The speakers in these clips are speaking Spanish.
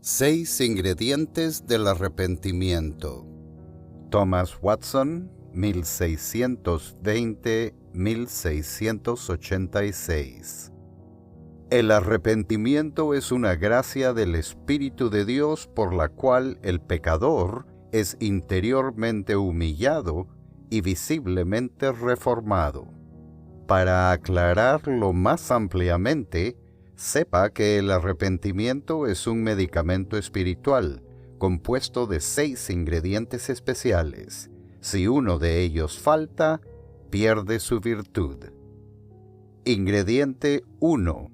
6 ingredientes del arrepentimiento. Thomas Watson, 1620-1686. El arrepentimiento es una gracia del Espíritu de Dios por la cual el pecador es interiormente humillado y visiblemente reformado. Para aclararlo más ampliamente, sepa que el arrepentimiento es un medicamento espiritual, compuesto de 6 ingredientes especiales. Si uno de ellos falta, pierde su virtud. Ingrediente 1.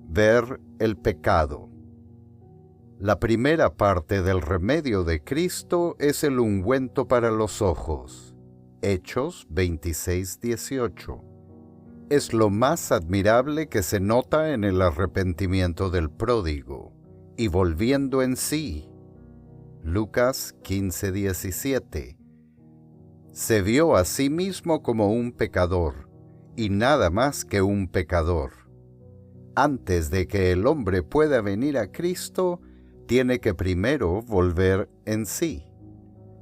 Ver el pecado. La primera parte del remedio de Cristo es el ungüento para los ojos. Hechos 26:18. Es lo más admirable que se nota en el arrepentimiento del pródigo, y volviendo en sí. Lucas 15:17. Se vio a sí mismo como un pecador, y nada más que un pecador. Antes de que el hombre pueda venir a Cristo, tiene que primero volver en sí.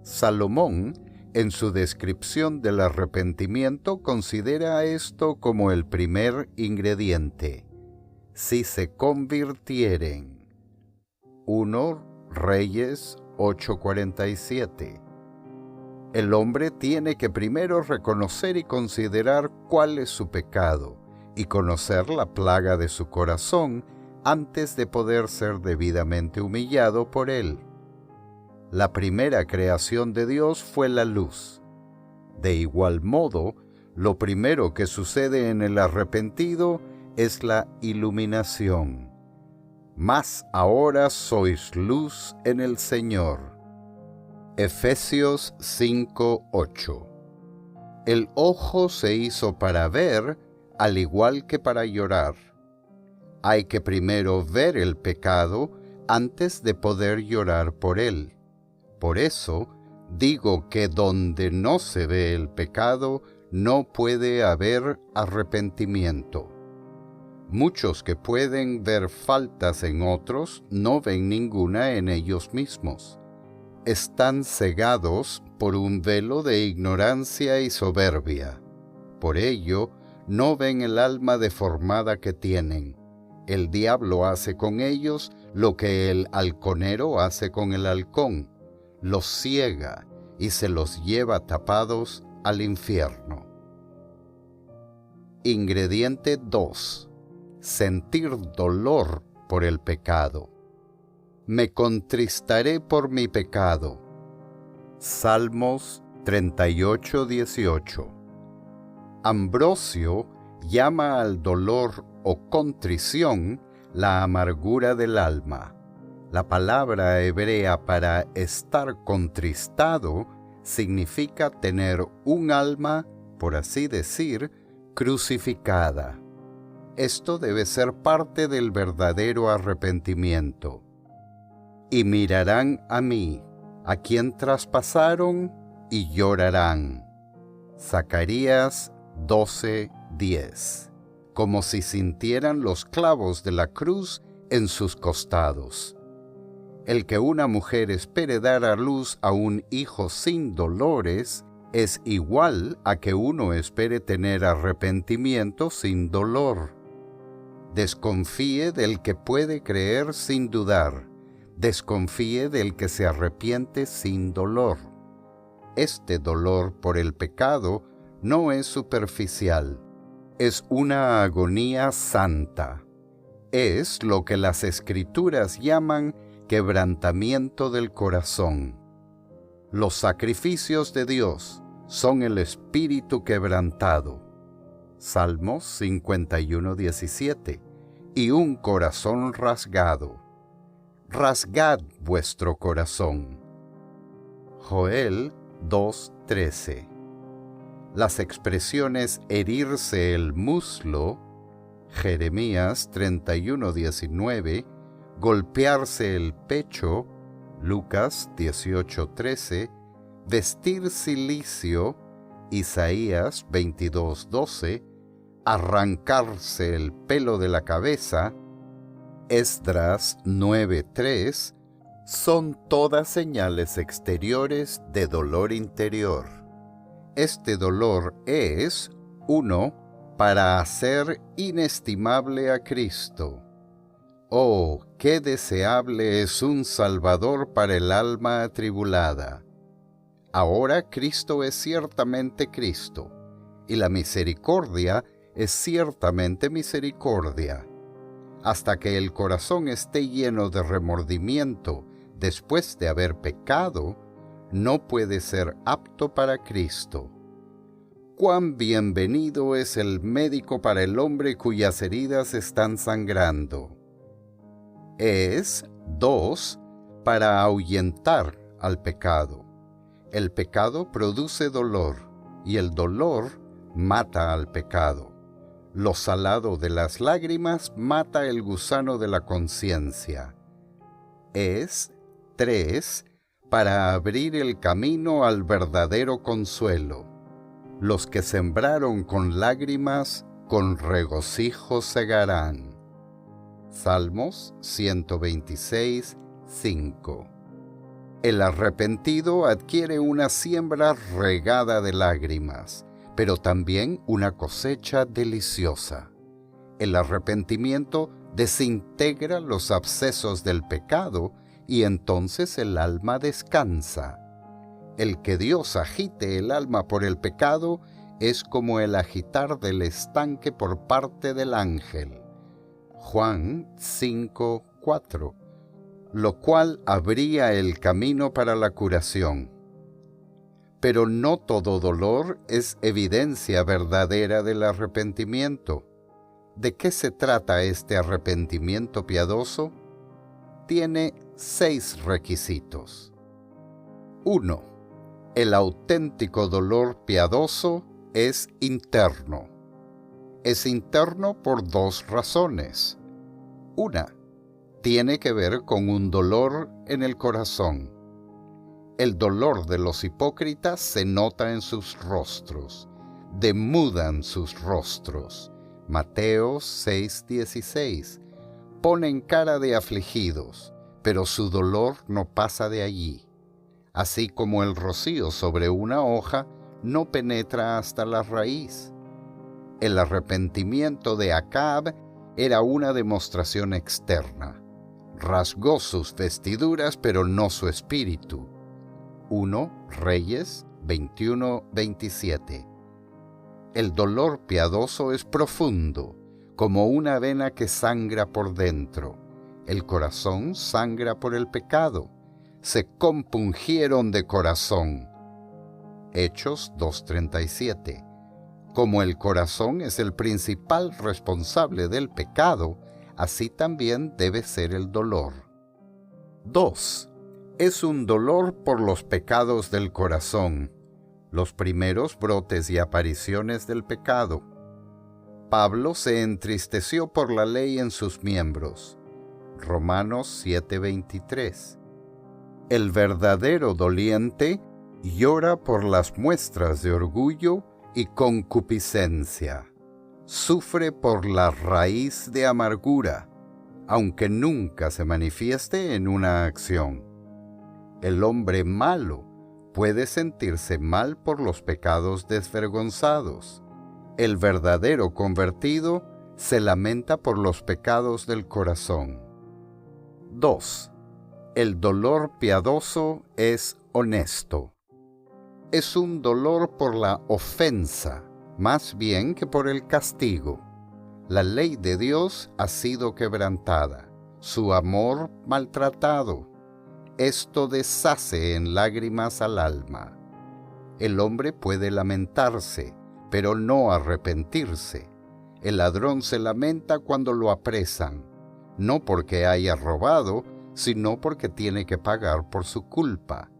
Salomón, en su descripción del arrepentimiento, considera esto como el primer ingrediente. Si se convirtieren. 1 Reyes 8:47. El hombre tiene que primero reconocer y considerar cuál es su pecado y conocer la plaga de su corazón antes de poder ser debidamente humillado por él. La primera creación de Dios fue la luz. De igual modo, lo primero que sucede en el arrepentido es la iluminación. Mas ahora sois luz en el Señor. Efesios 5:8. El ojo se hizo para ver, al igual que para llorar. Hay que primero ver el pecado antes de poder llorar por él. Por eso, digo que donde no se ve el pecado, no puede haber arrepentimiento. Muchos que pueden ver faltas en otros, no ven ninguna en ellos mismos. Están cegados por un velo de ignorancia y soberbia. Por ello, no ven el alma deformada que tienen. El diablo hace con ellos lo que el halconero hace con el halcón. Los ciega y se los lleva tapados al infierno. Ingrediente 2. Sentir dolor por el pecado. Me contristaré por mi pecado. Salmos 38:18. Ambrosio llama al dolor o contrición la amargura del alma. La palabra hebrea para estar contristado significa tener un alma, por así decir, crucificada. Esto debe ser parte del verdadero arrepentimiento. Y mirarán a mí, a quien traspasaron, y llorarán. Zacarías 12:10. Como si sintieran los clavos de la cruz en sus costados. El que una mujer espere dar a luz a un hijo sin dolores es igual a que uno espere tener arrepentimiento sin dolor. Desconfíe del que puede creer sin dudar. Desconfíe del que se arrepiente sin dolor. Este dolor por el pecado no es superficial, es una agonía santa. Es lo que las Escrituras llaman quebrantamiento del corazón. Los sacrificios de Dios son el espíritu quebrantado. Salmos 51:17. Y un corazón rasgado. Rasgad vuestro corazón. Joel 2:13. Las expresiones herirse el muslo, Jeremías 31:19, golpearse el pecho, Lucas 18:13, vestir cilicio, Isaías 22:12, arrancarse el pelo de la cabeza, Esdras 9:3, son todas señales exteriores de dolor interior. Este dolor es, 1, para hacer inestimable a Cristo. Oh, qué deseable es un Salvador para el alma atribulada. Ahora Cristo es ciertamente Cristo, y la misericordia es ciertamente misericordia. Hasta que el corazón esté lleno de remordimiento después de haber pecado, no puede ser apto para Cristo. Cuán bienvenido es el médico para el hombre cuyas heridas están sangrando. Es, 2, para ahuyentar al pecado. El pecado produce dolor, y el dolor mata al pecado. Lo salado de las lágrimas mata el gusano de la conciencia. Es, 3, para abrir el camino al verdadero consuelo. Los que sembraron con lágrimas, con regocijo segarán. Salmos 126, 5. El arrepentido adquiere una siembra regada de lágrimas, pero también una cosecha deliciosa. El arrepentimiento desintegra los abscesos del pecado y entonces el alma descansa. El que Dios agite el alma por el pecado es como el agitar del estanque por parte del ángel. Juan 5, 4. Lo cual abría el camino para la curación. Pero no todo dolor es evidencia verdadera del arrepentimiento. ¿De qué se trata este arrepentimiento piadoso? Tiene 6 requisitos. 1. El auténtico dolor piadoso es interno. Es interno por 2 razones. Una, tiene que ver con un dolor en el corazón. El dolor de los hipócritas se nota en sus rostros, demudan sus rostros. Mateo 6:16. Ponen cara de afligidos, pero su dolor no pasa de allí. Así como el rocío sobre una hoja no penetra hasta la raíz. El arrepentimiento de Acab era una demostración externa. Rasgó sus vestiduras, pero no su espíritu. 1 Reyes 21:27. El dolor piadoso es profundo, como una vena que sangra por dentro. El corazón sangra por el pecado. Se compungieron de corazón. Hechos 2:37. Como el corazón es el principal responsable del pecado, así también debe ser el dolor. 2. Es un dolor por los pecados del corazón, los primeros brotes y apariciones del pecado. Pablo se entristeció por la ley en sus miembros. Romanos 7:23. El verdadero doliente llora por las muestras de orgullo y concupiscencia. Sufre por la raíz de amargura, aunque nunca se manifieste en una acción. El hombre malo puede sentirse mal por los pecados desvergonzados. El verdadero convertido se lamenta por los pecados del corazón. 2. El dolor piadoso es honesto. Es un dolor por la ofensa, más bien que por el castigo. La ley de Dios ha sido quebrantada, su amor maltratado. Esto deshace en lágrimas al alma. El hombre puede lamentarse, pero no arrepentirse. El ladrón se lamenta cuando lo apresan, no porque haya robado, sino porque tiene que pagar por su culpa.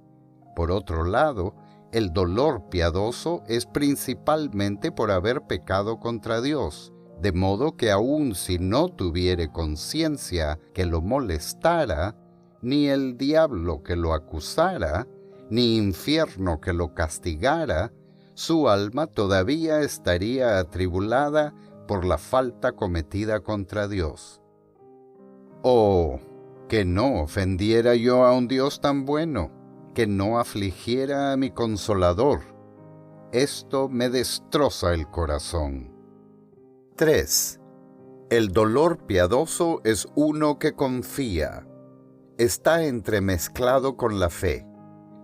Por otro lado, el dolor piadoso es principalmente por haber pecado contra Dios, de modo que aun si no tuviere conciencia que lo molestara, ni el diablo que lo acusara, ni infierno que lo castigara, su alma todavía estaría atribulada por la falta cometida contra Dios. Oh, Que no ofendiera yo a un Dios tan bueno, que no afligiera a mi consolador. Esto me destroza el corazón. 3. El dolor piadoso es uno que confía. Está entremezclado con la fe.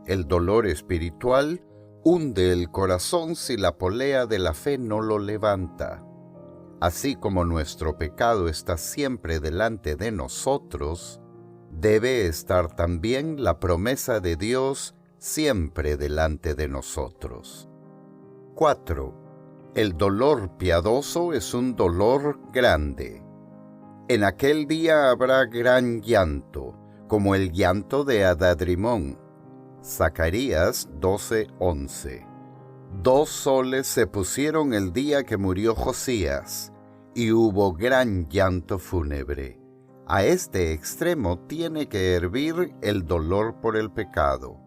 El dolor espiritual hunde el corazón si la polea de la fe no lo levanta. Así como nuestro pecado está siempre delante de nosotros, debe estar también la promesa de Dios siempre delante de nosotros. 4. El dolor piadoso es un dolor grande. En aquel día habrá gran llanto, como el llanto de Adadrimón. Zacarías 12:11. 2 soles se pusieron el día que murió Josías, y hubo gran llanto fúnebre. A este extremo tiene que hervir el dolor por el pecado.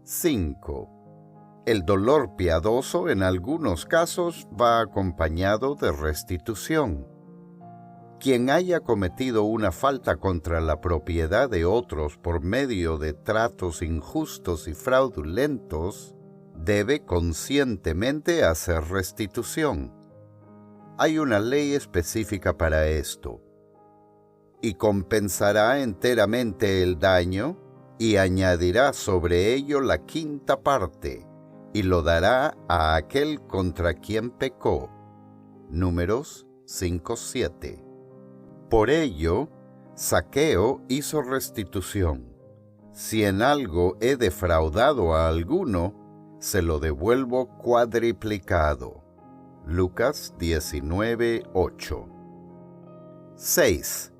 5. El dolor piadoso en algunos casos va acompañado de restitución. Quien haya cometido una falta contra la propiedad de otros por medio de tratos injustos y fraudulentos, debe conscientemente hacer restitución. Hay una ley específica para esto. Y compensará enteramente el daño, y añadirá sobre ello la quinta parte, y lo dará a aquel contra quien pecó. Números 5:7. Por ello, Zaqueo hizo restitución. Si en algo he defraudado a alguno, se lo devuelvo cuadriplicado. Lucas 19:8. 6.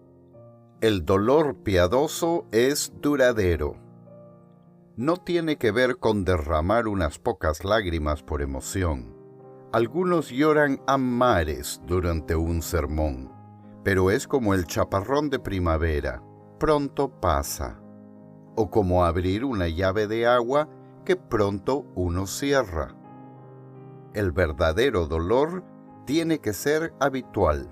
El dolor piadoso es duradero. No tiene que ver con derramar unas pocas lágrimas por emoción. Algunos lloran a mares durante un sermón, pero es como el chaparrón de primavera, pronto pasa. O como abrir una llave de agua que pronto uno cierra. El verdadero dolor tiene que ser habitual.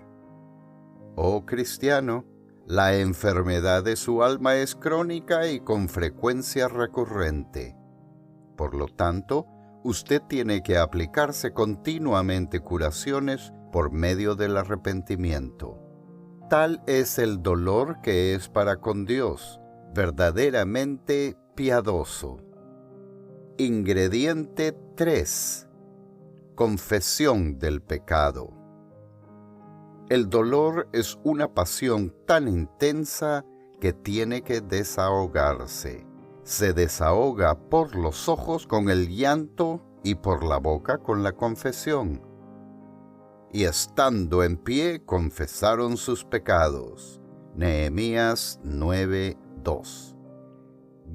Oh cristiano, la enfermedad de su alma es crónica y con frecuencia recurrente. Por lo tanto, usted tiene que aplicarse continuamente curaciones por medio del arrepentimiento. Tal es el dolor que es para con Dios, verdaderamente piadoso. Ingrediente 3. Confesión del pecado. El dolor es una pasión tan intensa que tiene que desahogarse. Se desahoga por los ojos con el llanto y por la boca con la confesión. Y estando en pie confesaron sus pecados. Nehemías 9:2.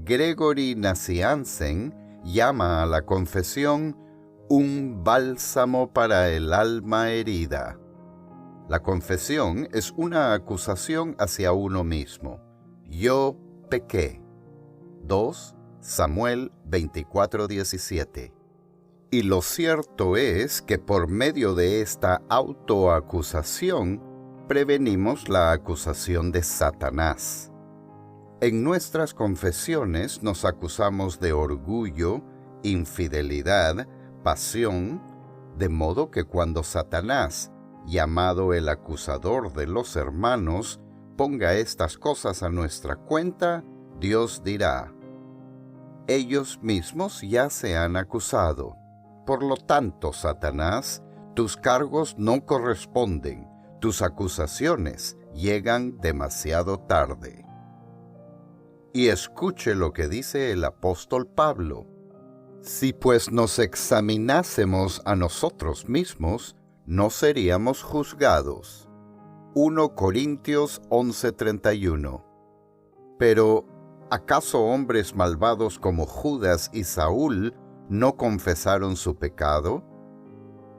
Gregory Nacianzen llama a la confesión un bálsamo para el alma herida. La confesión es una acusación hacia uno mismo. Yo pequé. 2 Samuel 24:17. Y lo cierto es que por medio de esta autoacusación prevenimos la acusación de Satanás. En nuestras confesiones nos acusamos de orgullo, infidelidad, pasión, de modo que cuando Satanás, llamado el acusador de los hermanos, ponga estas cosas a nuestra cuenta, Dios dirá: ellos mismos ya se han acusado. Por lo tanto, Satanás, tus cargos no corresponden, tus acusaciones llegan demasiado tarde. Y escuche lo que dice el apóstol Pablo. Si pues nos examinásemos a nosotros mismos, no seríamos juzgados. 1 Corintios 11:31. Pero, ¿acaso hombres malvados como Judas y Saúl no confesaron su pecado?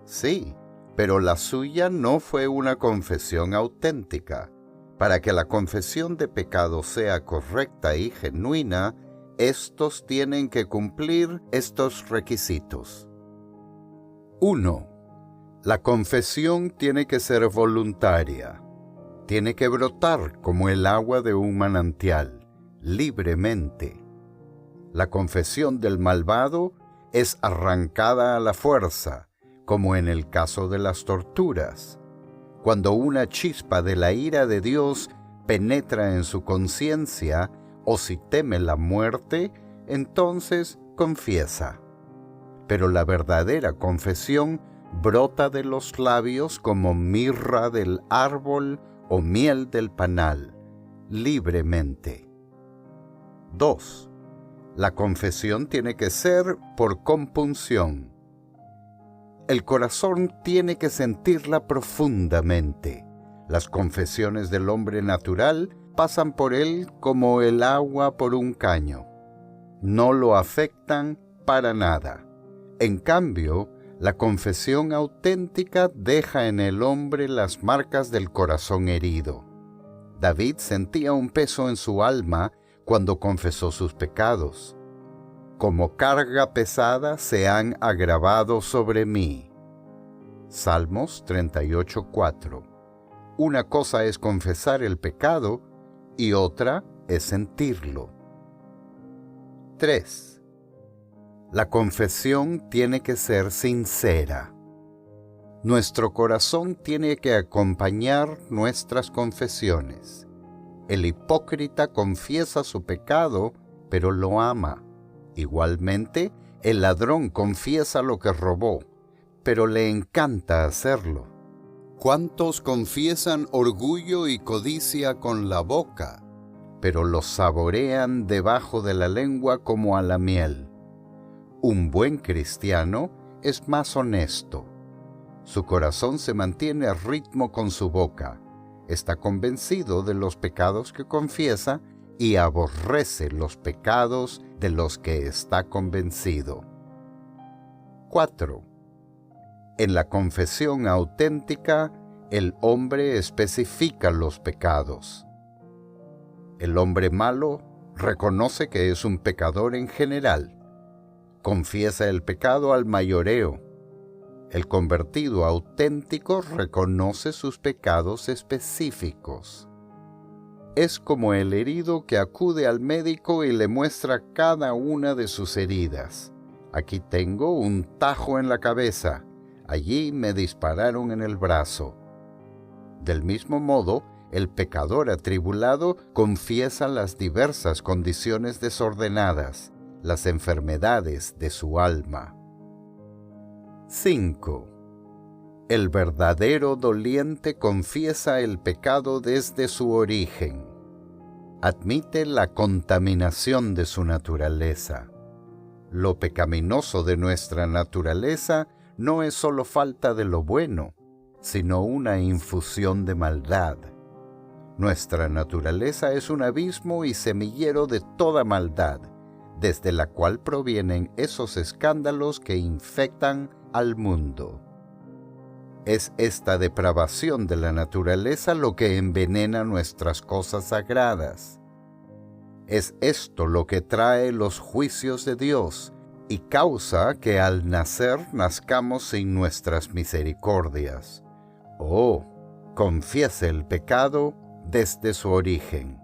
Sí, pero la suya no fue una confesión auténtica. Para que la confesión de pecado sea correcta y genuina, estos tienen que cumplir estos requisitos. 1. La confesión tiene que ser voluntaria. tiene que brotar como el agua de un manantial, libremente. La confesión del malvado es arrancada a la fuerza, como en el caso de las torturas. Cuando una chispa de la ira de Dios penetra en su conciencia, o si teme la muerte, entonces confiesa. Pero la verdadera confesión brota de los labios como mirra del árbol o miel del panal, libremente. 2. La confesión tiene que ser por compunción. El corazón tiene que sentirla profundamente. Las confesiones del hombre natural pasan por él como el agua por un caño. No lo afectan para nada. En cambio, la confesión auténtica deja en el hombre las marcas del corazón herido. David sentía un peso en su alma cuando confesó sus pecados. Como carga pesada se han agravado sobre mí. Salmos 38:4. Una cosa es confesar el pecado y otra es sentirlo. 3. La confesión tiene que ser sincera. Nuestro corazón tiene que acompañar nuestras confesiones. El hipócrita confiesa su pecado, pero lo ama. Igualmente, el ladrón confiesa lo que robó, pero le encanta hacerlo. ¿Cuántos confiesan orgullo y codicia con la boca, pero lo saborean debajo de la lengua como a la miel? Un buen cristiano es más honesto. Su corazón se mantiene a ritmo con su boca. Está convencido de los pecados que confiesa y aborrece los pecados de los que está convencido. 4. En la confesión auténtica, el hombre especifica los pecados. El hombre malo reconoce que es un pecador en general. Confiesa el pecado al mayoreo. El convertido auténtico reconoce sus pecados específicos. Es como el herido que acude al médico y le muestra cada una de sus heridas. Aquí tengo un tajo en la cabeza, allí me dispararon en el brazo. Del mismo modo, el pecador atribulado confiesa las diversas condiciones desordenadas, las enfermedades de su alma. 5. El verdadero doliente confiesa el pecado desde su origen. Admite la contaminación de su naturaleza. Lo pecaminoso de nuestra naturaleza no es solo falta de lo bueno, sino una infusión de maldad. Nuestra naturaleza es un abismo y semillero de toda maldad, desde la cual provienen esos escándalos que infectan al mundo. Es esta depravación de la naturaleza lo que envenena nuestras cosas sagradas. Es esto lo que trae los juicios de Dios y causa que al nacer nazcamos sin nuestras misericordias. Oh, confiese el pecado desde su origen.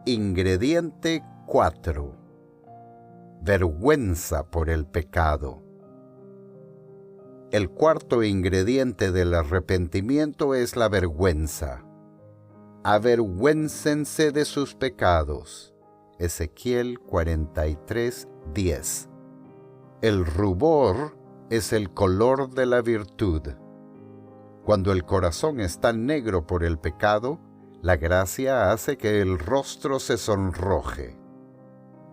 Ingrediente 4. Vergüenza por el pecado. El cuarto ingrediente del arrepentimiento es la vergüenza. Avergüéncense de sus pecados. Ezequiel 43:10. El rubor es el color de la virtud. Cuando el corazón está negro por el pecado, la gracia hace que el rostro se sonroje.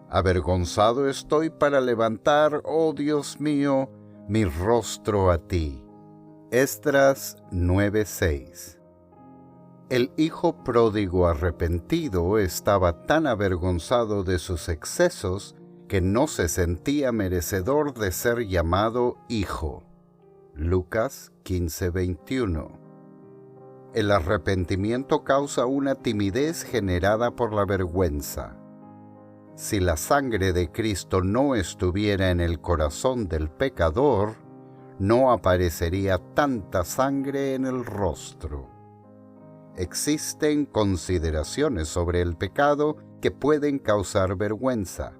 Avergonzado estoy para levantar, oh Dios mío, mi rostro a ti. Esdras 9:6. El hijo pródigo arrepentido estaba tan avergonzado de sus excesos que no se sentía merecedor de ser llamado hijo. Lucas 15:21. El arrepentimiento causa una timidez generada por la vergüenza. Si la sangre de Cristo no estuviera en el corazón del pecador, no aparecería tanta sangre en el rostro. existen consideraciones sobre el pecado que pueden causar vergüenza.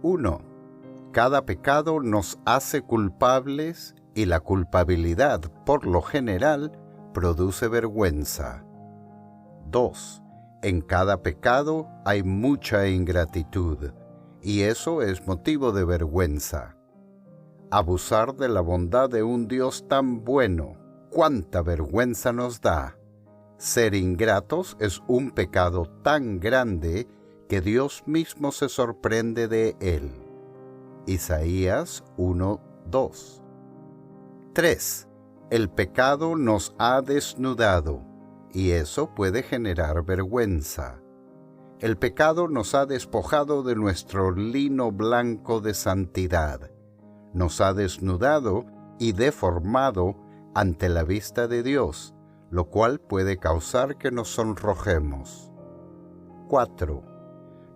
1. Cada pecado nos hace culpables y la culpabilidad, por lo general, produce vergüenza. 2. En cada pecado hay mucha ingratitud, y eso es motivo de vergüenza. Abusar de la bondad de un Dios tan bueno, ¡cuánta vergüenza nos da! Ser ingratos es un pecado tan grande que Dios mismo se sorprende de él. Isaías 1:2. 3. El pecado nos ha desnudado, y eso puede generar vergüenza. El pecado nos ha despojado de nuestro lino blanco de santidad, nos ha desnudado y deformado ante la vista de Dios, lo cual puede causar que nos sonrojemos. 4.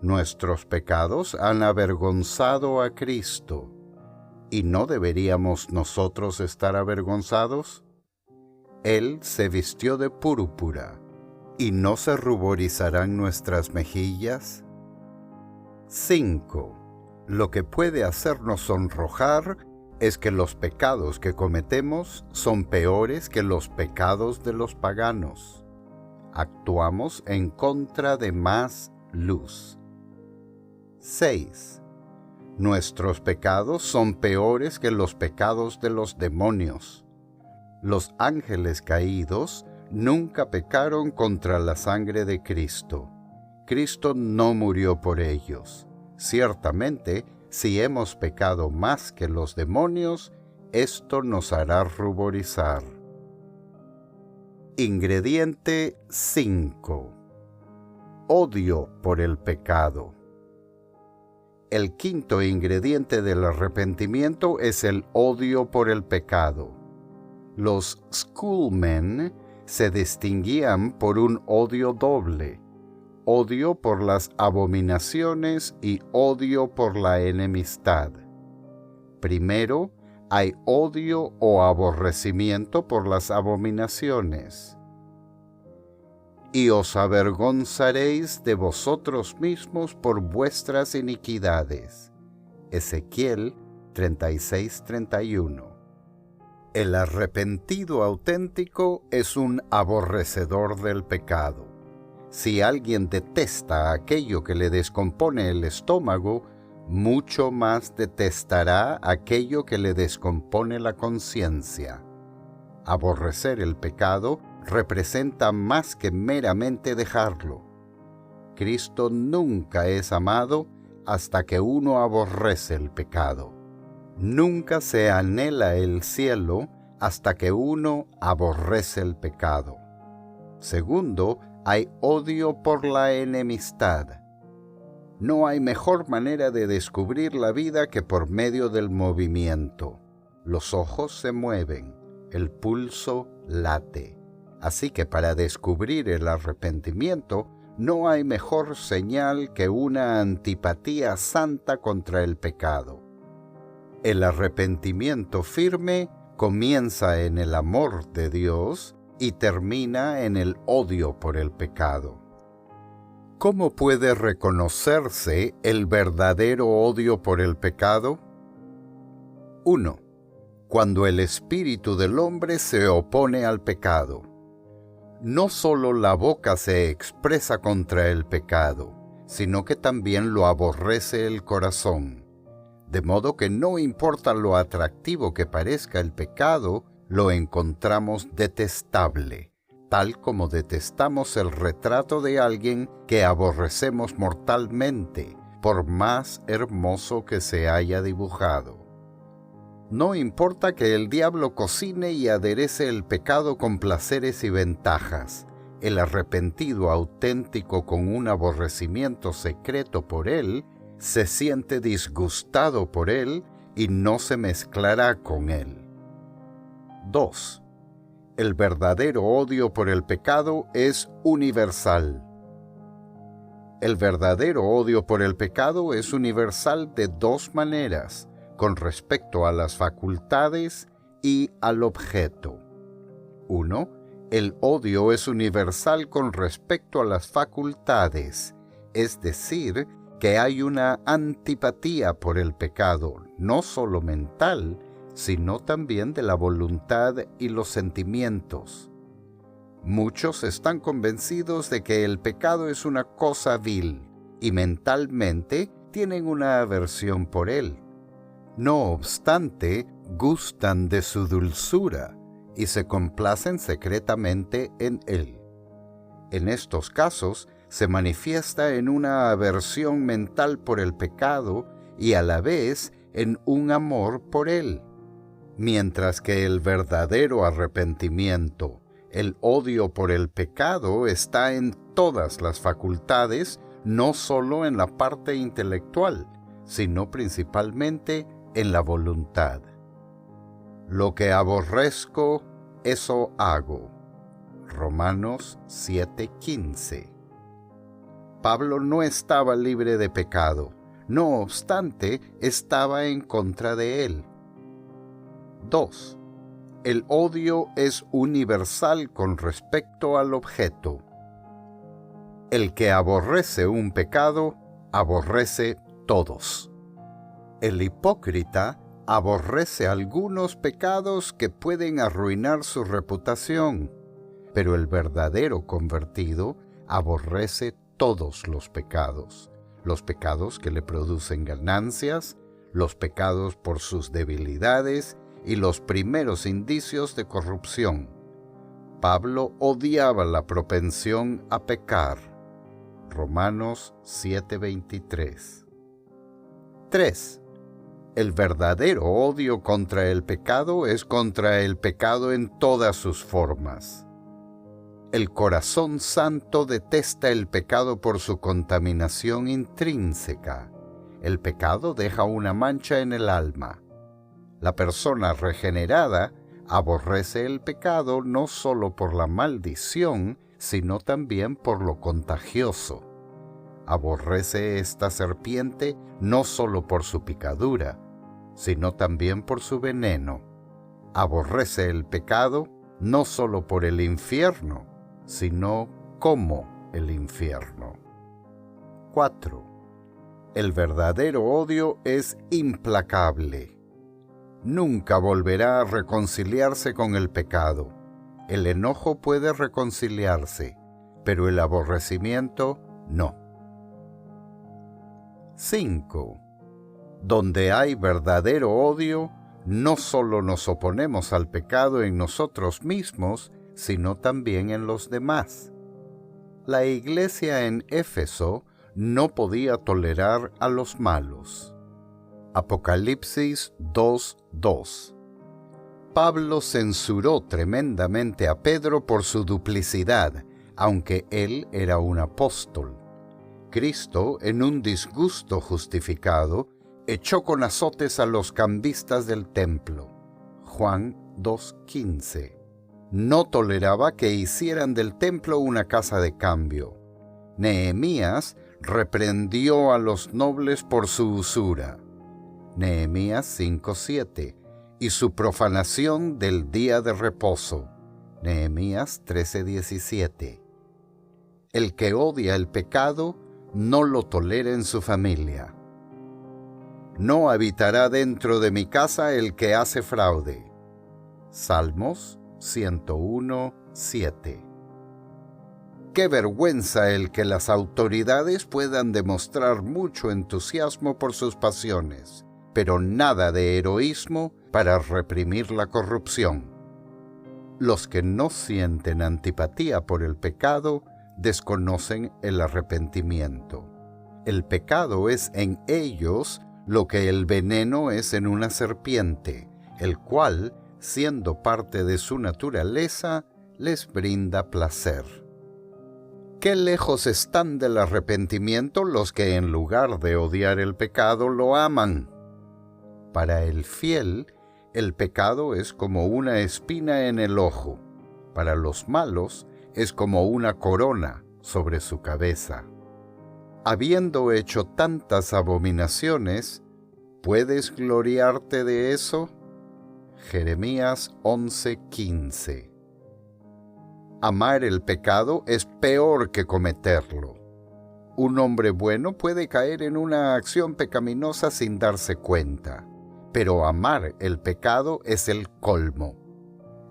Nuestros pecados han avergonzado a Cristo. ¿Y no deberíamos nosotros estar avergonzados? Él se vistió de púrpura, ¿y no se ruborizarán nuestras mejillas? 5. Lo que puede hacernos sonrojar es que los pecados que cometemos son peores que los pecados de los paganos. Actuamos en contra de más luz. 6. Nuestros pecados son peores que los pecados de los demonios. Los ángeles caídos nunca pecaron contra la sangre de Cristo. Cristo no murió por ellos. Ciertamente, si hemos pecado más que los demonios, esto nos hará ruborizar. Ingrediente 5. Odio por el pecado. El quinto ingrediente del arrepentimiento es el odio por el pecado. Los schoolmen se distinguían por un odio doble: odio por las abominaciones y odio por la enemistad. Primero, hay odio o aborrecimiento por las abominaciones. Y os avergonzaréis de vosotros mismos por vuestras iniquidades. Ezequiel 36:31. El arrepentido auténtico es un aborrecedor del pecado. Si alguien detesta aquello que le descompone el estómago, mucho más detestará aquello que le descompone la conciencia. Aborrecer el pecado representa más que meramente dejarlo. Cristo nunca es amado hasta que uno aborrece el pecado. Nunca se anhela el cielo hasta que uno aborrece el pecado. Segundo, hay odio por la enemistad. No hay mejor manera de descubrir la vida que por medio del movimiento. Los ojos se mueven, el pulso late. Así que para descubrir el arrepentimiento, no hay mejor señal que una antipatía santa contra el pecado. El arrepentimiento firme comienza en el amor de Dios y termina en el odio por el pecado. ¿Cómo puede reconocerse el verdadero odio por el pecado? 1. Cuando el espíritu del hombre se opone al pecado. No solo la boca se expresa contra el pecado, sino que también lo aborrece el corazón. De modo que no importa lo atractivo que parezca el pecado, lo encontramos detestable, tal como detestamos el retrato de alguien que aborrecemos mortalmente, por más hermoso que se haya dibujado. No importa que el diablo cocine y aderece el pecado con placeres y ventajas, el arrepentido auténtico con un aborrecimiento secreto por él, se siente disgustado por él y no se mezclará con él. 2. El verdadero odio por el pecado es universal. El verdadero odio por el pecado es universal de dos maneras, con respecto a las facultades y al objeto. 1. El odio es universal con respecto a las facultades, es decir, que hay una antipatía por el pecado, no solo mental, sino también de la voluntad y los sentimientos. Muchos están convencidos de que el pecado es una cosa vil y mentalmente tienen una aversión por él. No obstante, gustan de su dulzura y se complacen secretamente en él. En estos casos, se manifiesta en una aversión mental por el pecado y a la vez en un amor por él, mientras que el verdadero arrepentimiento, el odio por el pecado, está en todas las facultades, no solo en la parte intelectual, sino principalmente en la voluntad. Lo que aborrezco, eso hago. Romanos 7:15. Pablo no estaba libre de pecado, no obstante, estaba en contra de él. 2. El odio es universal con respecto al objeto. El que aborrece un pecado, aborrece todos. El hipócrita aborrece algunos pecados que pueden arruinar su reputación, pero el verdadero convertido aborrece todos los pecados que le producen ganancias, los pecados por sus debilidades y los primeros indicios de corrupción. Pablo odiaba la propensión a pecar. Romanos 7:23. 3. El verdadero odio contra el pecado es contra el pecado en todas sus formas. El corazón santo detesta el pecado por su contaminación intrínseca. El pecado deja una mancha en el alma. La persona regenerada aborrece el pecado no solo por la maldición, sino también por lo contagioso. Aborrece esta serpiente no solo por su picadura, sino también por su veneno. Aborrece el pecado no solo por el infierno, sino como el infierno. 4. El verdadero odio es implacable. Nunca volverá a reconciliarse con el pecado. El enojo puede reconciliarse, pero el aborrecimiento no. 5. Donde hay verdadero odio, no solo nos oponemos al pecado en nosotros mismos, sino también en los demás. La iglesia en Éfeso no podía tolerar a los malos. Apocalipsis 2:2. Pablo censuró tremendamente a Pedro por su duplicidad, aunque él era un apóstol. Cristo, en un disgusto justificado, echó con azotes a los cambistas del templo. Juan 2:15. No toleraba que hicieran del templo una casa de cambio. Nehemías reprendió a los nobles por su usura. Nehemías 5:7. Y su profanación del día de reposo. Nehemías 13:17. El que odia el pecado no lo tolera en su familia. No habitará dentro de mi casa el que hace fraude. Salmos 101:7. Qué vergüenza el que las autoridades puedan demostrar mucho entusiasmo por sus pasiones, pero nada de heroísmo para reprimir la corrupción. Los que no sienten antipatía por el pecado desconocen el arrepentimiento. El pecado es en ellos lo que el veneno es en una serpiente, el cual, siendo parte de su naturaleza, les brinda placer. Qué lejos están del arrepentimiento los que en lugar de odiar el pecado lo aman. Para el fiel, el pecado es como una espina en el ojo. Para los malos, es como una corona sobre su cabeza. Habiendo hecho tantas abominaciones, ¿puedes gloriarte de eso? Jeremías 11:15. Amar el pecado es peor que cometerlo. Un hombre bueno puede caer en una acción pecaminosa sin darse cuenta, pero amar el pecado es el colmo.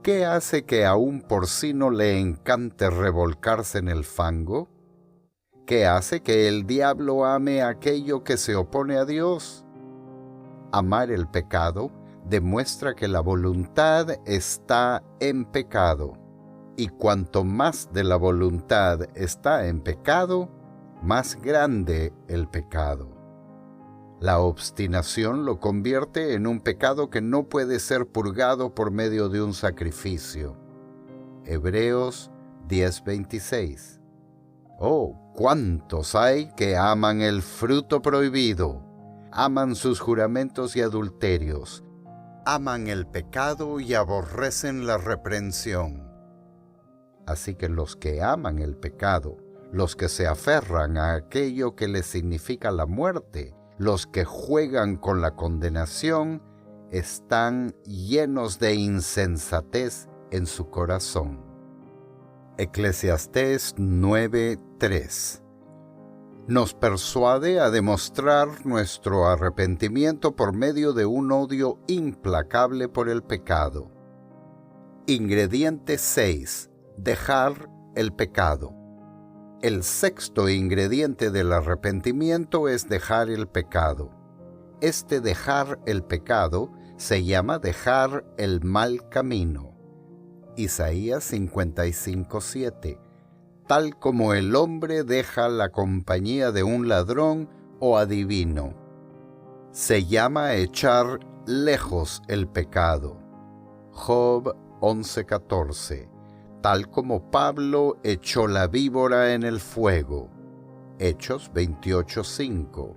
¿Qué hace que a un porcino le encante revolcarse en el fango? ¿Qué hace que el diablo ame aquello que se opone a Dios? Amar el pecado demuestra que la voluntad está en pecado, y cuanto más de la voluntad está en pecado, más grande el pecado. La obstinación lo convierte en un pecado que no puede ser purgado por medio de un sacrificio. Hebreos 10:26. Oh, cuántos hay que aman el fruto prohibido, aman sus juramentos y adulterios, aman el pecado y aborrecen la reprensión. Así que los que aman el pecado, los que se aferran a aquello que les significa la muerte, los que juegan con la condenación, están llenos de insensatez en su corazón. Eclesiastés 9:3 nos persuade a demostrar nuestro arrepentimiento por medio de un odio implacable por el pecado. Ingrediente 6. Dejar el pecado. El sexto ingrediente del arrepentimiento es dejar el pecado. Este dejar el pecado se llama dejar el mal camino. Isaías 55:7. Tal como el hombre deja la compañía de un ladrón o adivino. Se llama echar lejos el pecado. Job 11:14. Tal como Pablo echó la víbora en el fuego. Hechos 28:5.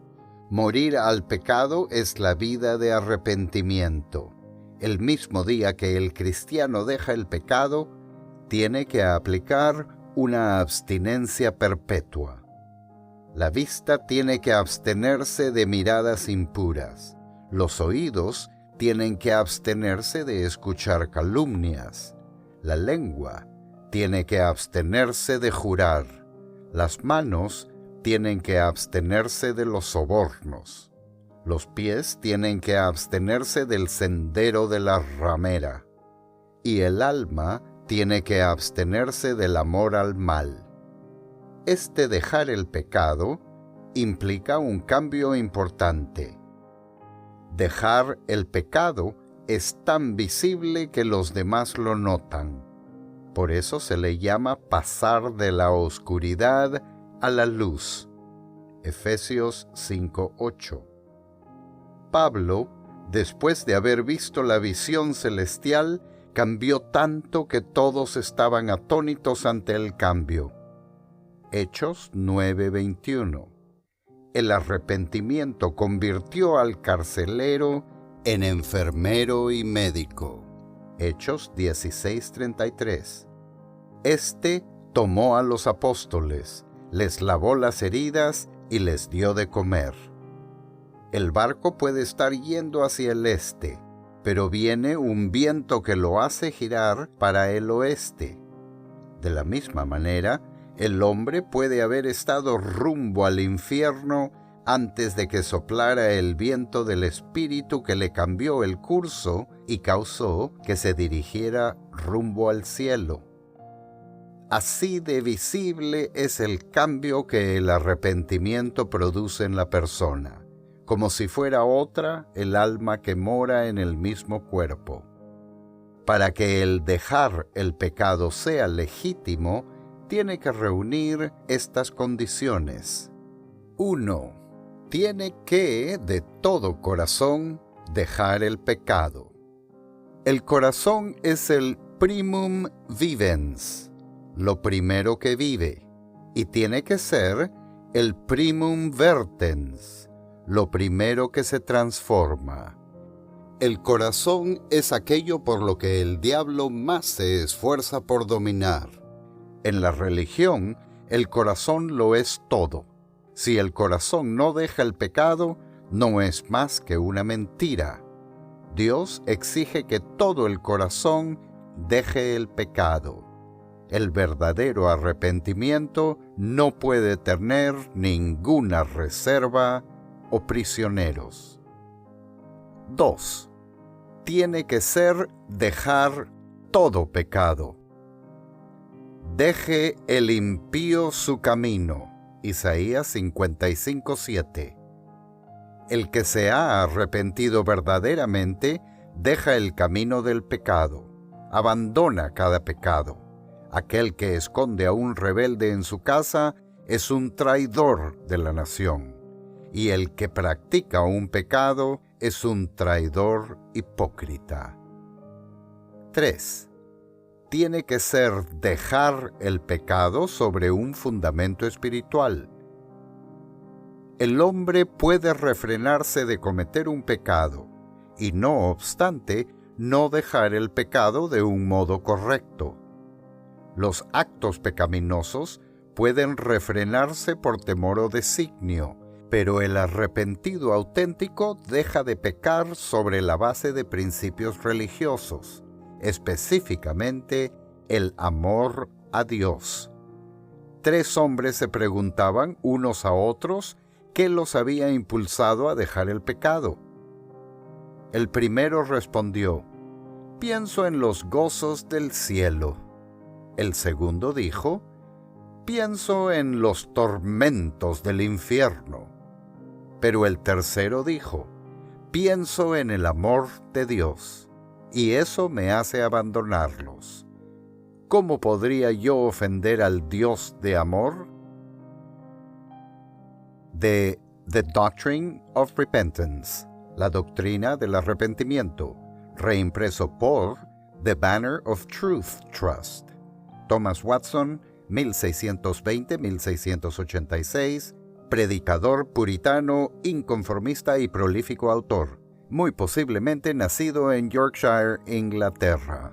Morir al pecado es la vida de arrepentimiento. El mismo día que el cristiano deja el pecado, tiene que aplicar una abstinencia perpetua. La vista tiene que abstenerse de miradas impuras. Los oídos tienen que abstenerse de escuchar calumnias. La lengua tiene que abstenerse de jurar. Las manos tienen que abstenerse de los sobornos. Los pies tienen que abstenerse del sendero de la ramera. Y el alma tiene que abstenerse del amor al mal. Este dejar el pecado implica un cambio importante. Dejar el pecado es tan visible que los demás lo notan. Por eso se le llama pasar de la oscuridad a la luz. Efesios 5:8. Pablo, después de haber visto la visión celestial, cambió tanto que todos estaban atónitos ante el cambio. Hechos 9:21. El arrepentimiento convirtió al carcelero en enfermero y médico. Hechos 16:33. Este tomó a los apóstoles, les lavó las heridas y les dio de comer. El barco puede estar yendo hacia el este, pero viene un viento que lo hace girar para el oeste. De la misma manera, el hombre puede haber estado rumbo al infierno antes de que soplara el viento del Espíritu que le cambió el curso y causó que se dirigiera rumbo al cielo. Así de visible es el cambio que el arrepentimiento produce en la persona, como si fuera otra el alma que mora en el mismo cuerpo. Para que el dejar el pecado sea legítimo, tiene que reunir estas condiciones. 1. Tiene que, de todo corazón, dejar el pecado. El corazón es el primum vivens, lo primero que vive, y tiene que ser el primum vertens, lo primero que se transforma. El corazón es aquello por lo que el diablo más se esfuerza por dominar. En la religión, el corazón lo es todo. Si el corazón no deja el pecado, no es más que una mentira. Dios exige que todo el corazón deje el pecado. El verdadero arrepentimiento no puede tener ninguna reserva o prisioneros. 2. Tiene que ser dejar todo pecado. Deje el impío su camino. Isaías 55:7. El que se ha arrepentido verdaderamente deja el camino del pecado, abandona cada pecado. Aquel que esconde a un rebelde en su casa es un traidor de la nación, y el que practica un pecado es un traidor hipócrita. 3. Tiene que ser dejar el pecado sobre un fundamento espiritual. El hombre puede refrenarse de cometer un pecado, y no obstante, no dejar el pecado de un modo correcto. Los actos pecaminosos pueden refrenarse por temor o designio, pero el arrepentido auténtico deja de pecar sobre la base de principios religiosos, específicamente el amor a Dios. 3 hombres se preguntaban unos a otros qué los había impulsado a dejar el pecado. El primero respondió: pienso en los gozos del cielo. El segundo dijo: pienso en los tormentos del infierno. Pero el tercero dijo: pienso en el amor de Dios, y eso me hace abandonarlos. ¿Cómo podría yo ofender al Dios de amor? De The Doctrine of Repentance, la doctrina del arrepentimiento, reimpreso por The Banner of Truth Trust. Thomas Watson, 1620-1686, predicador puritano, inconformista y prolífico autor, muy posiblemente nacido en Yorkshire, Inglaterra.